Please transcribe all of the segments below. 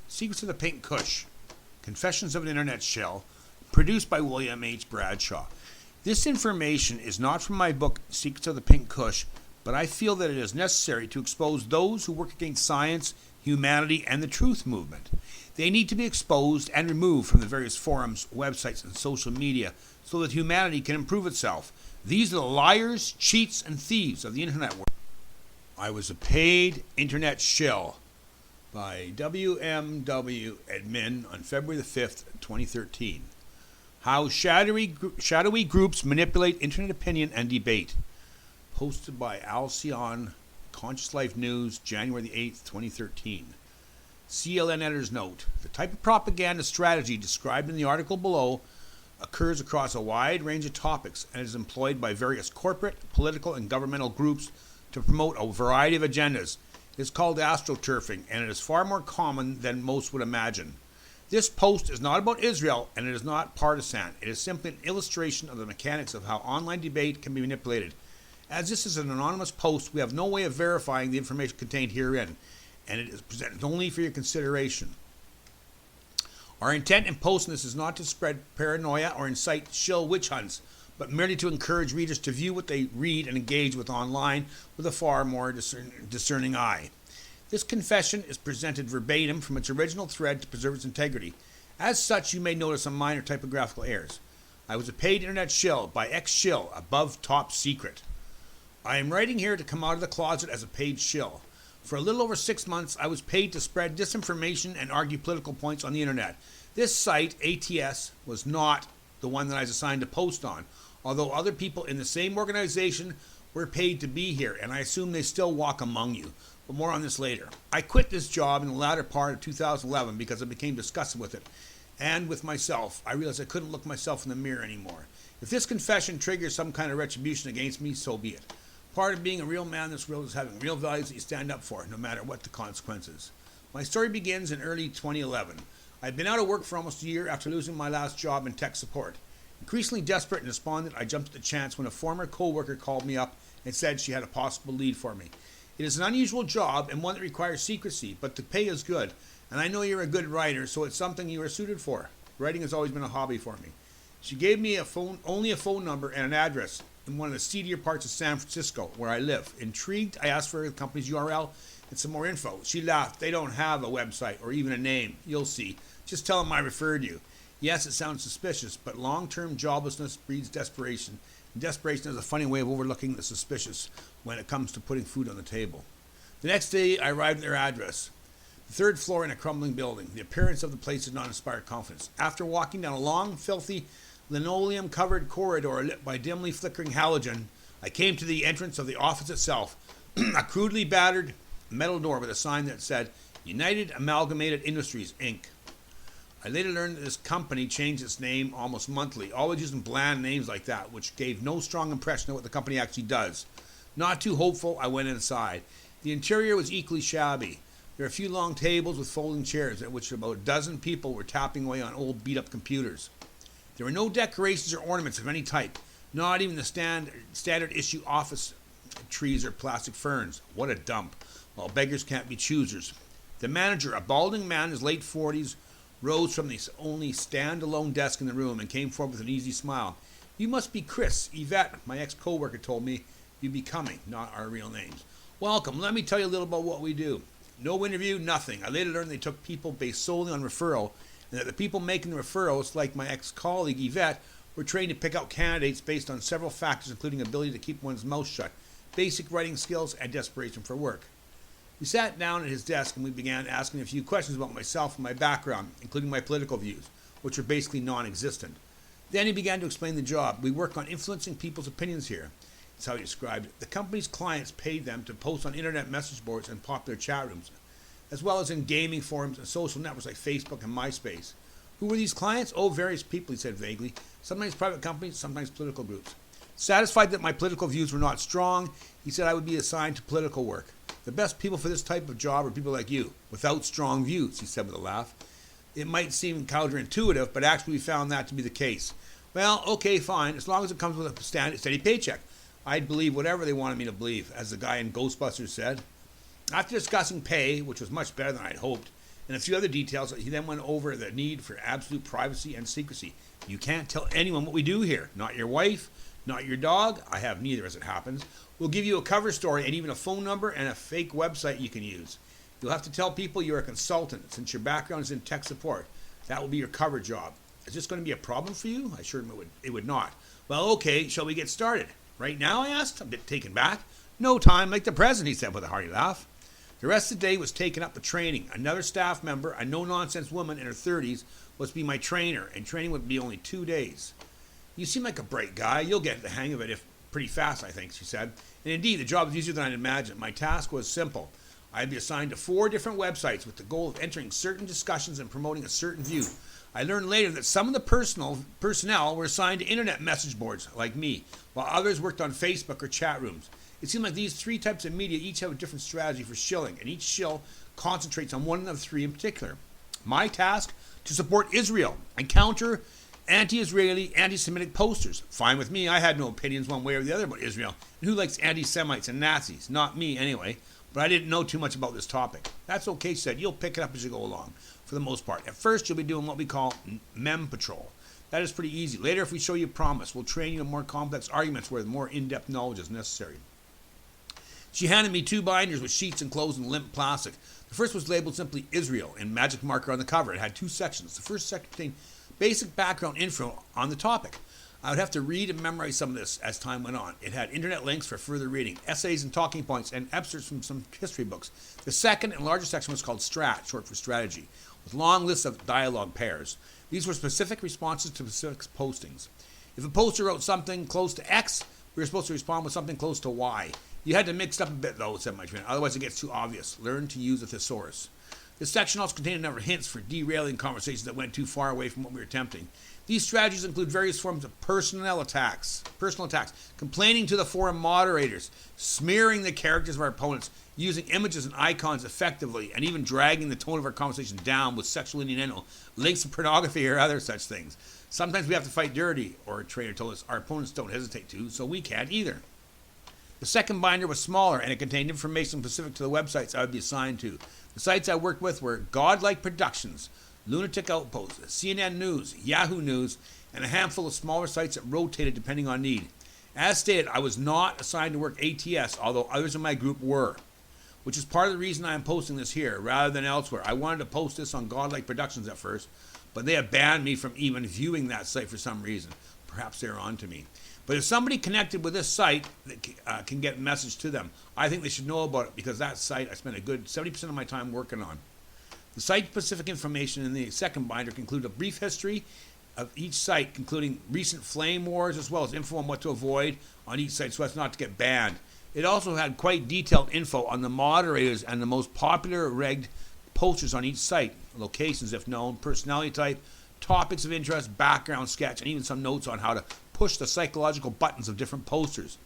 Secrets of the Pink Kush, Confessions of an Internet Shill, produced by William H. Bradshaw. This information is not from my book, Secrets of the Pink Kush, but I feel that it is necessary to expose those who work against science, humanity, and the truth movement. They need to be exposed and removed from the various forums, websites, and social media so that humanity can improve itself. These are the liars, cheats, and thieves of the internet world. I was a paid internet shill by WMW admin on February the 5th, 2013. How shadowy groups manipulate internet opinion and debate. Posted by Alcyone, Conscious Life News, January the 8th, 2013. CLN editor's note. The type of propaganda strategy described in the article below occurs across a wide range of topics and is employed by various corporate, political, and governmental groups to promote a variety of agendas. It is called astroturfing, and it is far more common than most would imagine. This post is not about Israel, and it is not partisan. It is simply an illustration of the mechanics of how online debate can be manipulated. As this is an anonymous post, we have no way of verifying the information contained herein, and it is presented only for your consideration. Our intent in posting this is not to spread paranoia or incite shill witch hunts, but merely to encourage readers to view what they read and engage with online with a far more discerning eye. This confession is presented verbatim from its original thread to preserve its integrity. As such, you may notice some minor typographical errors. I was a paid internet shill by ex-shill, above top secret. I am writing here to come out of the closet as a paid shill. For a little over 6 months, I was paid to spread disinformation and argue political points on the internet. This site, ATS, was not the one that I was assigned to post on, although other people in the same organization were paid to be here, and I assume they still walk among you. But more on this later. I quit this job in the latter part of 2011 because I became disgusted with it. And with myself, I realized I couldn't look myself in the mirror anymore. If this confession triggers some kind of retribution against me, so be it. Part of being a real man in this world is having real values that you stand up for, no matter what the consequences. My story begins in early 2011. I'd been out of work for almost a year after losing my last job in tech support. Increasingly desperate and despondent, I jumped at the chance when a former co-worker called me up and said she had a possible lead for me. It is an unusual job and one that requires secrecy, but the pay is good. And I know you're a good writer, so it's something you are suited for. Writing has always been a hobby for me. She gave me only a phone number and an address in one of the seedier parts of San Francisco, where I live. Intrigued, I asked for the company's URL and some more info. She laughed. They don't have a website or even a name. You'll see. Just tell them I referred you. Yes, it sounds suspicious, but long-term joblessness breeds desperation. And desperation is a funny way of overlooking the suspicious when it comes to putting food on the table. The next day, I arrived at their address. The third floor in a crumbling building. The appearance of the place did not inspire confidence. After walking down a long, filthy, linoleum-covered corridor lit by dimly flickering halogen, I came to the entrance of the office itself, a crudely battered metal door with a sign that said, United Amalgamated Industries, Inc. I later learned that this company changed its name almost monthly, always using bland names like that, which gave no strong impression of what the company actually does. Not too hopeful, I went inside. The interior was equally shabby. There were a few long tables with folding chairs at which about a dozen people were tapping away on old beat-up computers. There were no decorations or ornaments of any type, not even the standard issue office trees or plastic ferns. What a dump. Well, beggars can't be choosers. The manager, a balding man in his late 40s, rose from the only stand-alone desk in the room and came forward with an easy smile. You must be Chris, Yvette, my ex-co-worker told me. You'd be coming, not our real names. Welcome. Let me tell you a little about what we do. No interview, nothing. I later learned they took people based solely on referral, and that the people making the referrals, like my ex-colleague Yvette, were trained to pick out candidates based on several factors, including ability to keep one's mouth shut, basic writing skills, and desperation for work. We sat down at his desk and we began asking a few questions about myself and my background, including my political views, which are basically non-existent. Then he began to explain the job. We work on influencing people's opinions here. That's how he described it. The company's clients paid them to post on internet message boards and popular chat rooms, as well as in gaming forums and social networks like Facebook and MySpace. Who were these clients? Oh, various people, he said vaguely. Sometimes private companies, sometimes political groups. Satisfied that my political views were not strong, he said I would be assigned to political work. The best people for this type of job are people like you, without strong views, he said with a laugh. It might seem counterintuitive, but actually we found that to be the case. Well, okay, fine, as long as it comes with a steady paycheck. I'd believe whatever they wanted me to believe, as the guy in Ghostbusters said. After discussing pay, which was much better than I'd hoped, and a few other details. He then went over the need for absolute privacy and secrecy. You can't tell anyone what we do here. Not your wife, not your dog. I have neither, as it happens. We'll give you a cover story and even a phone number and a fake website you can use. You'll have to tell people you're a consultant since your background is in tech support. That will be your cover job. Is this going to be a problem for you? I assured him it would not. Well, okay, shall we get started? Right now, I asked, a bit taken back. No time like the present, he said with a hearty laugh. The rest of the day was taken up with training. Another staff member, a no-nonsense woman in her 30s, was to be my trainer, and training would be only 2 days. You seem like a bright guy. You'll get the hang of it pretty fast, I think, she said. And indeed, the job was easier than I'd imagined. My task was simple. I'd be assigned to 4 different websites with the goal of entering certain discussions and promoting a certain view. I learned later that some of the personnel were assigned to internet message boards, like me, while others worked on Facebook or chat rooms. It seemed like these 3 types of media each have a different strategy for shilling, and each shill concentrates on one of the 3 in particular. My task? To support Israel and counter anti-Israeli, anti-Semitic posters. Fine with me. I had no opinions one way or the other about Israel. And who likes anti-Semites and Nazis? Not me, anyway. But I didn't know too much about this topic. That's okay, she said. You'll pick it up as you go along, for the most part. At first, you'll be doing what we call mem patrol. That is pretty easy. Later, if we show you promise, we'll train you in more complex arguments where more in-depth knowledge is necessary. She handed me 2 binders with sheets enclosed in limp plastic. The first was labeled simply Israel in magic marker on the cover. It had 2 sections. The first section contained basic background info on the topic. I would have to read and memorize some of this as time went on. It had internet links for further reading, essays and talking points, and excerpts from some history books. The second and larger section was called Strat, short for strategy, with long lists of dialogue pairs. These were specific responses to specific postings. If a poster wrote something close to X, we were supposed to respond with something close to Y. You had to mix it up a bit, though, said my trainer. Otherwise, it gets too obvious. Learn to use a thesaurus. This section also contained a number of hints for derailing conversations that went too far away from what we were attempting. These strategies include various forms of personal attacks, complaining to the forum moderators, smearing the characters of our opponents, using images and icons effectively, and even dragging the tone of our conversation down with sexual innuendo, links to pornography, or other such things. Sometimes we have to fight dirty, or a trainer told us. Our opponents don't hesitate to, so we can't either. The second binder was smaller, and it contained information specific to the websites I would be assigned to. The sites I worked with were Godlike Productions, Lunatic Outpost, CNN News, Yahoo News, and a handful of smaller sites that rotated depending on need. As stated, I was not assigned to work ATS, although others in my group were, which is part of the reason I am posting this here rather than elsewhere. I wanted to post this on Godlike Productions at first, but they have banned me from even viewing that site for some reason. Perhaps they're on to me. But if somebody connected with this site that can get a message to them, I think they should know about it, because that site I spent a good 70% of my time working on. The site-specific information in the second binder concluded a brief history of each site, including recent flame wars, as well as info on what to avoid on each site so as not to get banned. It also had quite detailed info on the moderators and the most popular regged posters on each site, locations if known, personality type, topics of interest, background sketch, and even some notes on how to push the psychological buttons of different posters.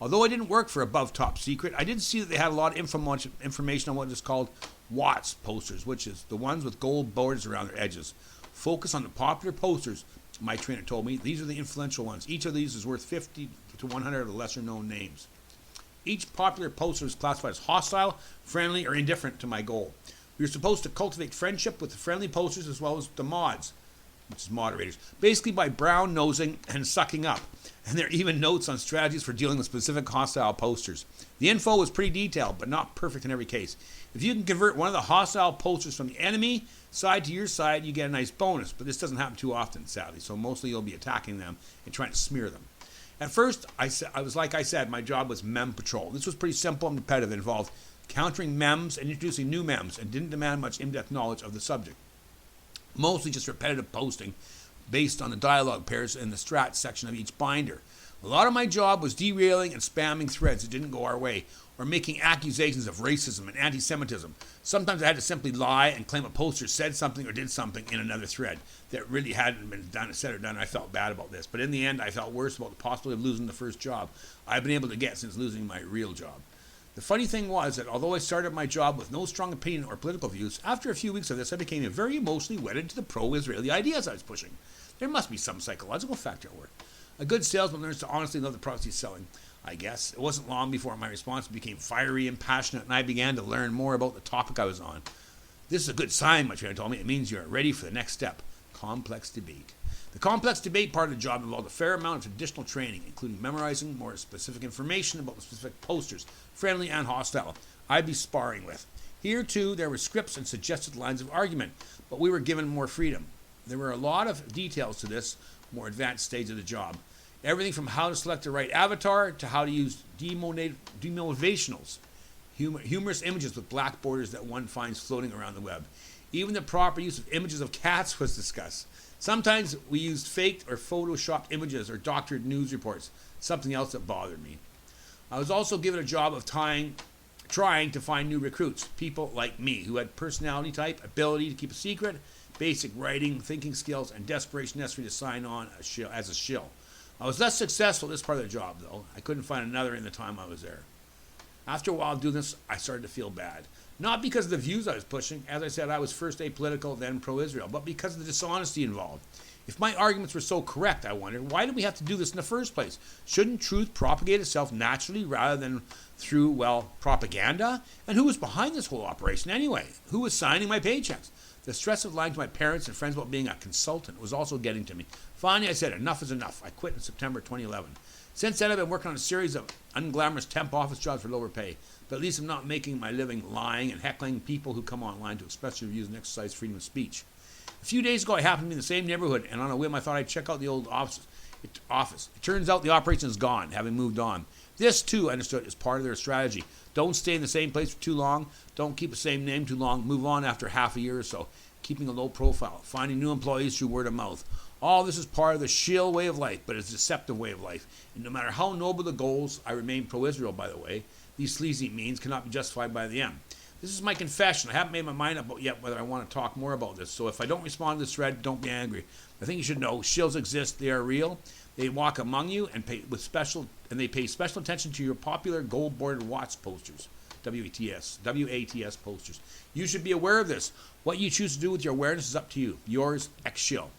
Although I didn't work for Above Top Secret, I did see that they had a lot of information on what is called Watts posters, which is the ones with gold borders around their edges. Focus on the popular posters, my trainer told me. These are the influential ones. Each of these is worth 50 to 100 of the lesser known names. Each popular poster is classified as hostile, friendly, or indifferent to my goal. We were supposed to cultivate friendship with the friendly posters as well as the mods, which is moderators, basically by brown nosing and sucking up. And there are even notes on strategies for dealing with specific hostile posters. The info was pretty detailed, but not perfect in every case. If you can convert one of the hostile posters from the enemy side to your side, you get a nice bonus, but this doesn't happen too often, sadly, so mostly you'll be attacking them and trying to smear them. At first, like I said, my job was mem patrol. This was pretty simple and repetitive. It involved countering mems and introducing new mems, and didn't demand much in-depth knowledge of the subject. Mostly just repetitive posting based on the dialogue pairs in the strat section of each binder. A lot of my job was derailing and spamming threads that didn't go our way, or making accusations of racism and anti-Semitism. Sometimes I had to simply lie and claim a poster said something or did something in another thread that really hadn't been said or done. I felt bad about this, but in the end I felt worse about the possibility of losing the first job I've been able to get since losing my real job. The funny thing was that although I started my job with no strong opinion or political views, after a few weeks of this I became very emotionally wedded to the pro-Israeli ideas I was pushing. There must be some psychological factor at work. A good salesman learns to honestly love the products he's selling, I guess. It wasn't long before my response became fiery and passionate, and I began to learn more about the topic I was on. This is a good sign, my trainer told me. It means you're ready for the next step, complex debate. The complex debate part of the job involved a fair amount of additional training, including memorizing more specific information about the specific posters, friendly and hostile, I'd be sparring with. Here, too, there were scripts and suggested lines of argument, but we were given more freedom. There were a lot of details to this more advanced stage of the job. Everything from how to select the right avatar to how to use demotivationals, humorous images with black borders that one finds floating around the web. Even the proper use of images of cats was discussed. Sometimes we used faked or photoshopped images or doctored news reports, something else that bothered me. I was also given a job of trying to find new recruits, people like me who had personality type, ability to keep a secret, basic writing, thinking skills, and desperation necessary to sign on as a shill. I was less successful at this part of the job, though. I couldn't find another in the time I was there. After a while doing this, I started to feel bad. Not because of the views I was pushing. As I said, I was first apolitical, then pro-Israel, but because of the dishonesty involved. If my arguments were so correct, I wondered, why did we have to do this in the first place? Shouldn't truth propagate itself naturally rather than through, well, propaganda? And who was behind this whole operation anyway? Who was signing my paychecks? The stress of lying to my parents and friends about being a consultant was also getting to me. Finally, I said, enough is enough. I quit in September 2011. Since then, I've been working on a series of unglamorous temp office jobs for lower pay. But at least I'm not making my living lying and heckling people who come online to express their views and exercise freedom of speech. A few days ago, I happened to be in the same neighborhood, and on a whim, I thought I'd check out the old office. It turns out the operation is gone, having moved on. This, too, I understood, is part of their strategy. Don't stay in the same place for too long. Don't keep the same name too long. Move on after half a year or so. Keeping a low profile. Finding new employees through word of mouth. All this is part of the Shill way of life, but it's a deceptive way of life. And no matter how noble the goals, I remain pro-Israel, by the way. These sleazy means cannot be justified by the end. This is my confession. I haven't made my mind up yet whether I want to talk more about this. So if I don't respond to this thread, don't be angry. I think you should know shills exist. They are real. They walk among you and they pay special attention to your popular gold-bordered Watts posters. WATS posters. You should be aware of this. What you choose to do with your awareness is up to you. Yours, ex-shill.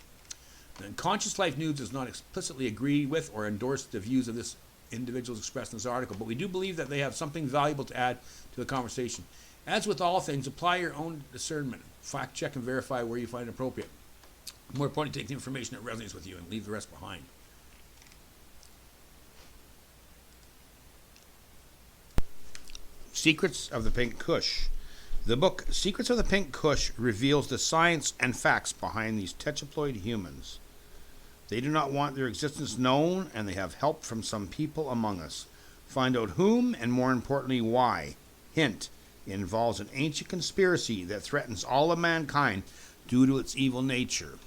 Conscious Life News does not explicitly agree with or endorse the views of this individuals expressed in this article, but we do believe that they have something valuable to add to the conversation. As with all things, apply your own discernment. Fact check and verify where you find it appropriate. More importantly, take the information that resonates with you and leave the rest behind. Secrets of the Pink Kush. The book Secrets of the Pink Kush reveals the science and facts behind these tetraploid humans. They do not want their existence known, and they have help from some people among us. Find out whom, and more importantly, why. Hint, involves an ancient conspiracy that threatens all of mankind due to its evil nature.